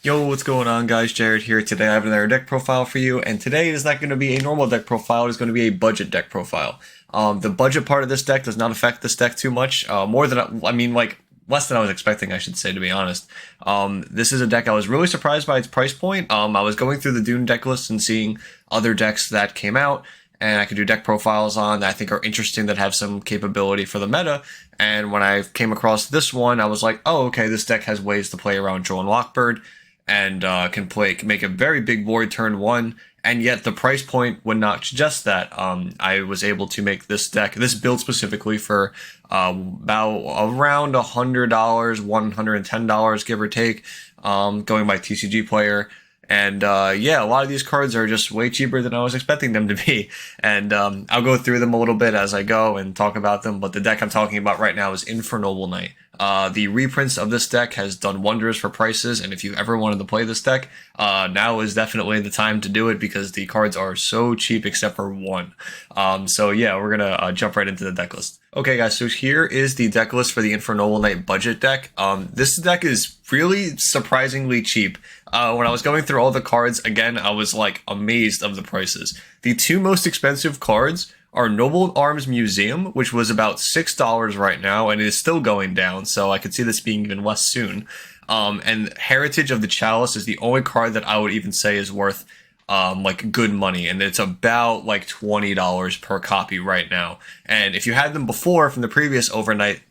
Yo, what's going on, guys? Jared here. Today I have another deck profile for you, and today is not going to be a normal deck profile. It's going to be a budget deck profile. The budget part of this deck does not affect this deck too much. More than like less than I was expecting, I should say, to be honest. This is a deck I was really surprised by its price point. I was going through the Dune deck list and seeing other decks that came out, and I could do deck profiles on that I think are interesting that have some capability for the meta. And when I came across this one, I was like, oh, okay, this deck has ways to play around Droll and Lockbird, and can make a very big void turn one, and yet the price point would not suggest that. I was able to make this build specifically for about around $100, $110, give or take, going by TCG player. And yeah, a lot of these cards are just way cheaper than I was expecting them to be. And I'll go through them a little bit as I go and talk about them. But the deck I'm talking about right now is Infernoble Knight. The reprints of this deck has done wonders for prices. And if you ever wanted to play this deck, now is definitely the time to do it because the cards are so cheap except for one. So yeah, we're going to jump right into the deck list. Okay, guys, so here is the deck list for the Infernoble Knight budget deck. This deck is really surprisingly cheap. When I was going through all the cards, again, I was like amazed of the prices. The two most expensive cards are Noble Arms Museum, which was about $6 right now, and it is still going down, so I could see this being even less soon. And Heritage of the Chalice is the only card that I would even say is worth like good money, and it's about like $20 per copy right now. And if you had them before from the previous overnight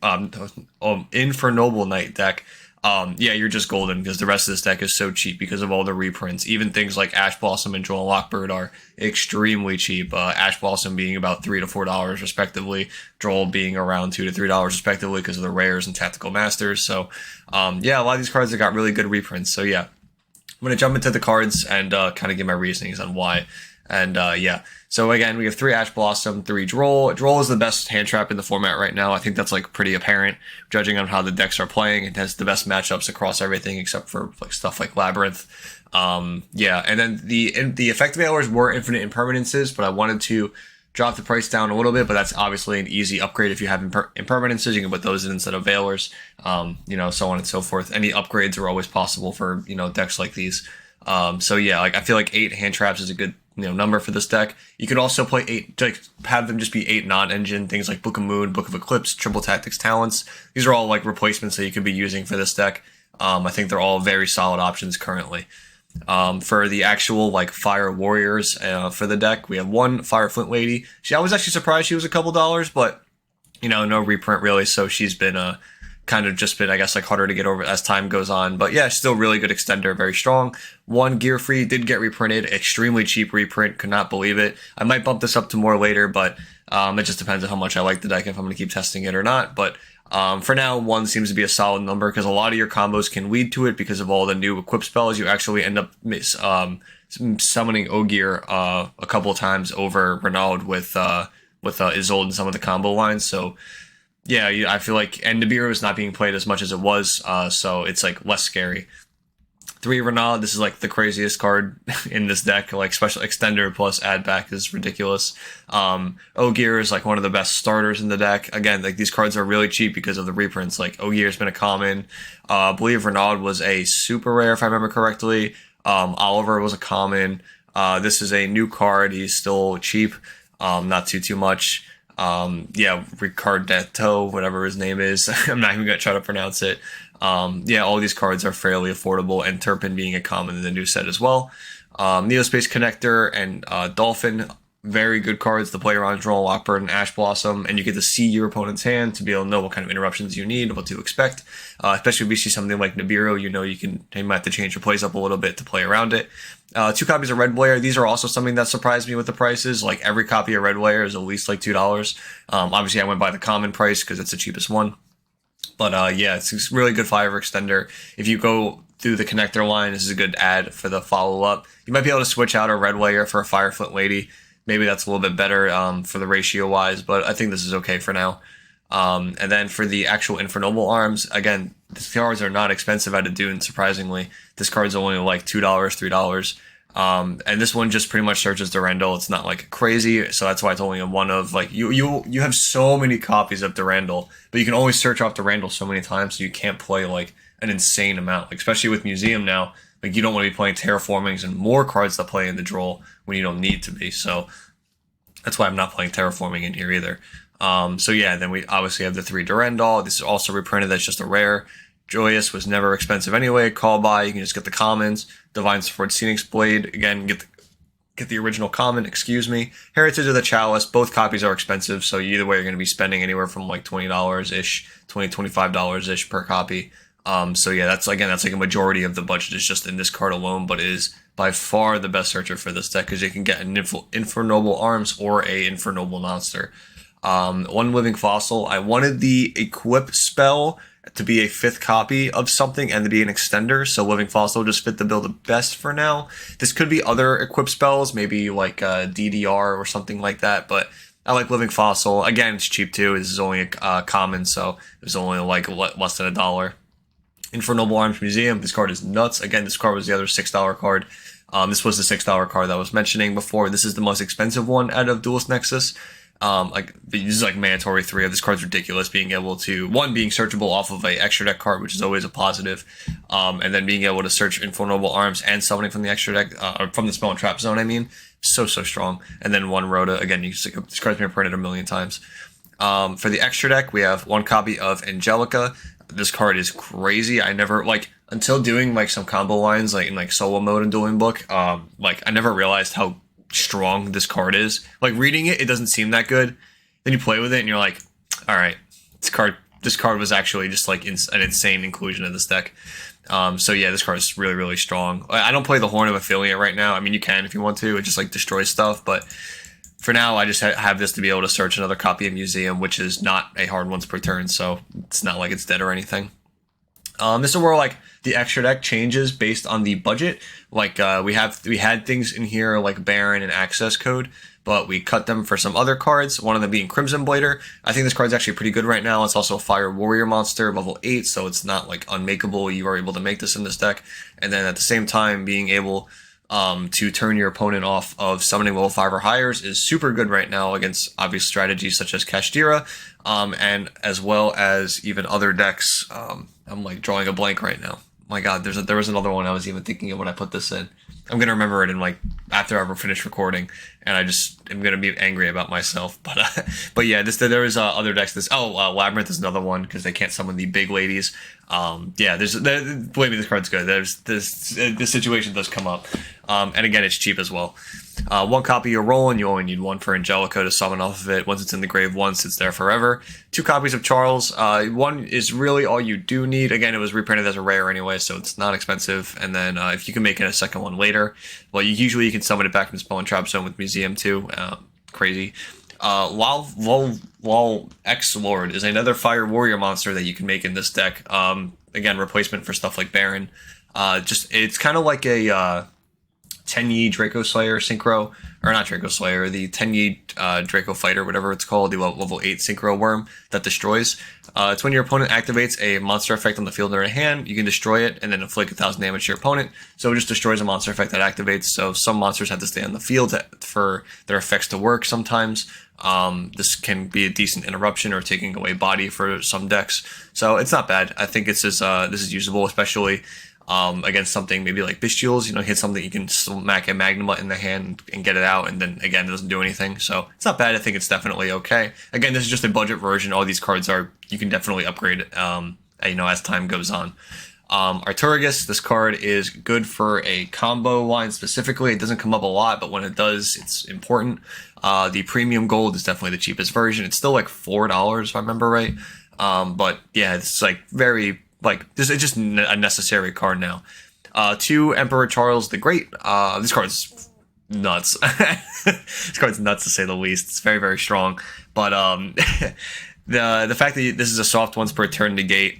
Infernoble Knight deck, yeah, you're just golden because the rest of this deck is so cheap because of all the reprints. Even things like Ash Blossom and Droll and Lockbird are extremely cheap. Ash Blossom being about $3 to $4 respectively, Droll being around $2 to $3 respectively because of the rares and tactical masters. So yeah, a lot of these cards have got really good reprints. So yeah, I'm going to jump into the cards and kind of give my reasonings on why. And yeah, so again, we have 3 Ash Blossom, 3 Droll. Droll is the best hand trap in the format right now. I think that's like pretty apparent, judging on how the decks are playing. It has the best matchups across everything except for like stuff like Labyrinth. Yeah, and then the effective hours were infinite impermanences, but I wanted to drop the price down a little bit, but that's obviously an easy upgrade. If you have impermanences, you can put those in instead of Veilers, you know, so on and so forth. Any upgrades are always possible for, you know, decks like these. So yeah, like I feel like 8 hand traps is a good, you know, number for this deck. You could also play 8, like have them just be 8 non-engine things like Book of Moon, Book of Eclipse, Triple Tactics Talents. These are all like replacements that you could be using for this deck. I think they're all very solid options currently. For the actual like Fire Warriors for the deck, we have 1 Fire Flint Lady. I was actually surprised she was a couple dollars, but you know, no reprint really, so she's been kind of just been, I guess, like harder to get over as time goes on. But yeah, still really good extender, very strong. 1 Gear Free did get reprinted, extremely cheap reprint, could not believe it. I might bump this up to more later, but it just depends on how much I like the deck, if I'm going to keep testing it or not. But for now, 1 seems to be a solid number because a lot of your combos can lead to it because of all the new equip spells. You actually end up summoning Ogier a couple of times over Renaud with Isolde and some of the combo lines. So yeah, I feel like Nibiru is not being played as much as it was, so it's like less scary. 3 Renaud, this is like the craziest card in this deck, like special extender plus add back is ridiculous. Ogier is like one of the best starters in the deck. Again, like these cards are really cheap because of the reprints. Like Ogier has been a common. I believe Renaud was a super rare if I remember correctly. Oliver was a common. This is a new card. He's still cheap, not too much. Yeah, Ricardetto, whatever his name is. I'm not even gonna try to pronounce it. Yeah, all these cards are fairly affordable, and Turpin being a common in the new set as well. Neospace Connector and Dolphin, very good cards to play around Droll, Lockbird, and Ash Blossom, and you get to see your opponent's hand to be able to know what kind of interruptions you need, what to expect. Especially if you see something like Nibiru, you know you might have to change your plays up a little bit to play around it. 2 copies of Red Layer. These are also something that surprised me with the prices. Like every copy of Red Layer is at least like $2. Obviously, I went by the common price because it's the cheapest one. But yeah, it's a really good Fire Extender. If you go through the connector line, this is a good add for the follow-up. You might be able to switch out a Red Layer for a Fire Flint Lady. Maybe that's a little bit better for the ratio-wise, but I think this is okay for now. And then for the actual Infernoble arms, again, these cards are not expensive out of Dune, surprisingly. This card's only like $2, $3. And this one just pretty much searches Durandal. It's not like crazy, so that's why it's only a one of, like, you have so many copies of Durandal, but you can only search off Durandal so many times, so you can't play like an insane amount, like, especially with Museum now. Like, you don't want to be playing terraformings and more cards that play in the draw when you don't need to be. So that's why I'm not playing terraforming in here either. So yeah, then we obviously have the 3 Durandal. This is also reprinted. That's just a rare. Joyous was never expensive anyway. Call by, you can just get the commons. Divine Sword, Phoenix Blade, again, get the original common, excuse me. Heritage of the Chalice, both copies are expensive, so either way you're going to be spending anywhere from like $20-ish, $25-ish per copy. So yeah, that's like a majority of the budget is just in this card alone, but it is by far the best searcher for this deck because you can get an Infernoble Arms or a Infernoble Monster. One Living Fossil. I wanted the Equip spell to be a 5th copy of something and to be an extender, so Living Fossil just fit the bill the best for now. This could be other Equip spells, maybe like DDR or something like that, but I like Living Fossil. Again, it's cheap too. This is only a common, so it's only like less than $1. Infernoble Arms Museum. This card is nuts. Again, this card was the other $6 card. This was the $6 card that I was mentioning before. This is the most expensive one out of Duelist Nexus. Like this is like mandatory 3 of this card's ridiculous. Being able to being searchable off of a extra deck card, which is always a positive, and then being able to search Infernoble Arms and summoning from the extra deck, or from the spell and trap zone. I mean, so strong. And then 1 Rhoda. Again, this card's been printed a million times. For the extra deck, we have 1 copy of Angelica. This card is crazy. I never until doing like some combo lines like in like solo mode and dueling book. Like I never realized how strong this card is. Like reading it, it doesn't seem that good. Then you play with it and you're like, all right, this card was actually just like an insane inclusion in this deck. So yeah, this card is really strong. I don't play the Horn of Affiliate right now. I mean, you can if you want to. It just like destroys stuff, but for now, I just have this to be able to search another copy of Museum, which is not a hard once per turn, so it's not like it's dead or anything. This is where like the extra deck changes based on the budget. Like we had things in here like Baron and Access Code, but we cut them for some other cards. One of them being Crimson Blader. I think this card's actually pretty good right now. It's also a Fire Warrior monster, level 8, so it's not like unmakeable. You are able to make this in this deck, and then at the same time being able to turn your opponent off of summoning level 5 or higher is super good right now against obvious strategies such as Kashtira, and as well as even other decks. I'm like drawing a blank right now. My God, there was another one I was even thinking of when I put this in. I'm gonna remember it in like after I ever finish recording, and I just am gonna be angry about myself. But yeah, there was other decks. Labyrinth is another one because they can't summon the big ladies. Yeah, believe me, this card's good. This situation does come up, and again, it's cheap as well. 1 copy you're rolling, you only need 1 for Angelica to summon off of it. Once it's in the grave once, it's there forever. 2 copies of Charles. 1 is really all you do need. Again, it was reprinted as a rare anyway, so it's not expensive. And then if you can make it a second one later, well, you can summon it back from Spell and Trap Zone with Museum too. Crazy. Lol X Lord is another Fire Warrior monster that you can make in this deck. Again, replacement for stuff like Baron. It's kind of like a 10-Yi Draco Slayer Synchro, or not Draco Slayer, the 10-Yi Draco Fighter, whatever it's called, the level 8 Synchro Worm that destroys. It's when your opponent activates a monster effect on the field or in hand, you can destroy it and then inflict 1,000 damage to your opponent. So it just destroys a monster effect that activates. So some monsters have to stay on the field for their effects to work sometimes. This can be a decent interruption or taking away body for some decks. So it's not bad. I think this is usable, especially against something maybe like Bestials, hit something you can smack a Magnuma in the hand and get it out, and then again it doesn't do anything. So it's not bad. I think it's definitely okay. Again, this is just a budget version. All these cards you can definitely upgrade as time goes on. Arturagus, this card is good for a combo line specifically. It doesn't come up a lot, but when it does, it's important. The premium gold is definitely the cheapest version. It's still like $4 if I remember right. But yeah, it's like very this is just a necessary card now. 2 Emperor Charles the Great. This card's nuts. This card's nuts to say the least. It's very strong. But the fact that this is a soft once per turn negate,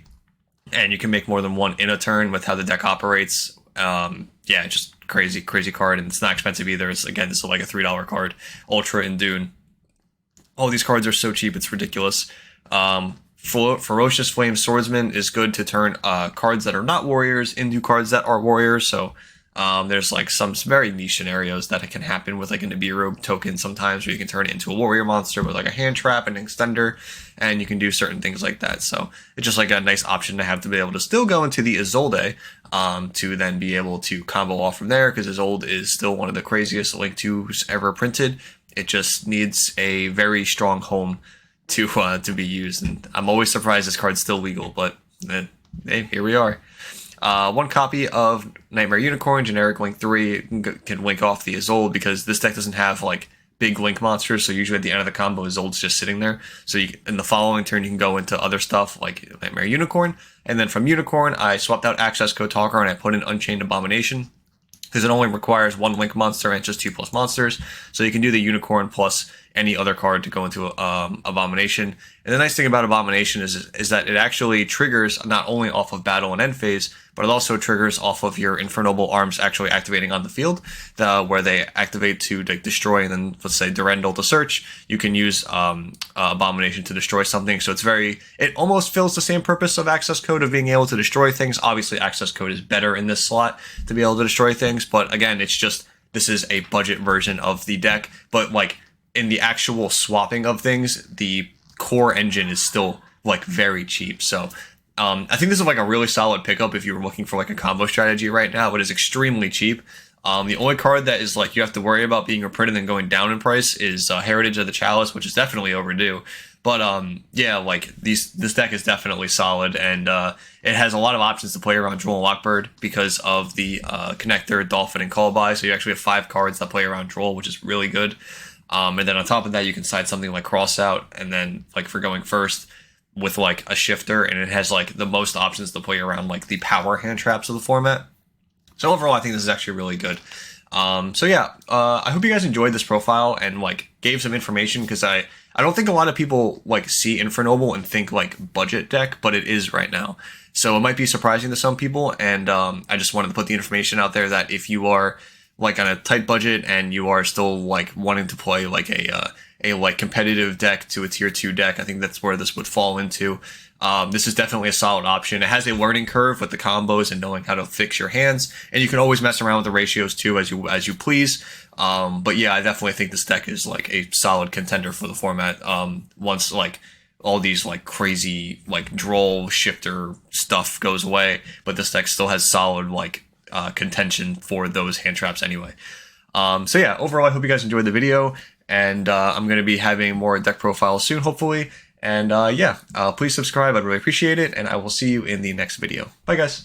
and you can make more than 1 in a turn with how the deck operates. Yeah, just crazy card, and it's not expensive either. This is like a $3 card. Ultra and Dune. All these cards are so cheap, it's ridiculous. Ferocious Flame Swordsman is good to turn cards that are not warriors into cards that are warriors. So There's like some very niche scenarios that it can happen with like an Nibiru token sometimes, where you can turn it into a warrior monster with like a hand trap and an extender, and you can do certain things like that. So it's just like a nice option to have to be able to still go into the Isolde, to then be able to combo off from there, because Isolde is still one of the craziest Link 2s ever printed. It just needs a very strong home to be used, and I'm always surprised this card's still legal, but hey, here we are. One copy of Nightmare Unicorn, generic Link 3, can link off the Isolde, because this deck doesn't have like big Link monsters, so usually at the end of the combo, Isolde's just sitting there. So in the following turn, you can go into other stuff like Nightmare Unicorn, and then from Unicorn, I swapped out Access Code Talker and I put in Unchained Abomination, because it only requires one Link monster and just 2+ monsters, so you can do the Unicorn plus any other card to go into Abomination. And the nice thing about Abomination is that it actually triggers not only off of battle and end phase, but it also triggers off of your Infernoble arms actually activating on the field, where they activate to destroy, and then let's say Durendal to search. You can use Abomination to destroy something. So it almost fills the same purpose of Access Code of being able to destroy things. Obviously, Access Code is better in this slot to be able to destroy things, but again, it's just, this is a budget version of the deck, but like in the actual swapping of things, the core engine is still like very cheap. So I think this is like a really solid pickup if you were looking for like a combo strategy right now. It is extremely cheap. The only card that is like you have to worry about being reprinted and going down in price is Heritage of the Chalice, which is definitely overdue. But yeah, like this deck is definitely solid, and it has a lot of options to play around Droll and Lockbird because of the Connector, Dolphin, and Callby. So you actually have 5 cards that play around Droll, which is really good. And then on top of that, you can side something like Cross Out, and then like for going first with like a Shifter, and it has like the most options to play around like the power hand traps of the format. So overall, I think this is actually really good. So yeah, I hope you guys enjoyed this profile and like gave some information, because I don't think a lot of people like see Infernoble and think like budget deck, but it is right now. So it might be surprising to some people, and I just wanted to put the information out there that if you are like on a tight budget and you are still like wanting to play like a like competitive deck to a tier 2 deck, I think that's where this would fall into. This is definitely a solid option. It has a learning curve with the combos and knowing how to fix your hands, and you can always mess around with the ratios too as you please. But yeah, I definitely think this deck is like a solid contender for the format. Once like all these like crazy like Droll Shifter stuff goes away, but this deck still has solid like contention for those hand traps anyway. So yeah, overall, I hope you guys enjoyed the video, and I'm going to be having more deck profiles soon, hopefully. And yeah, please subscribe. I'd really appreciate it, and I will see you in the next video. Bye, guys.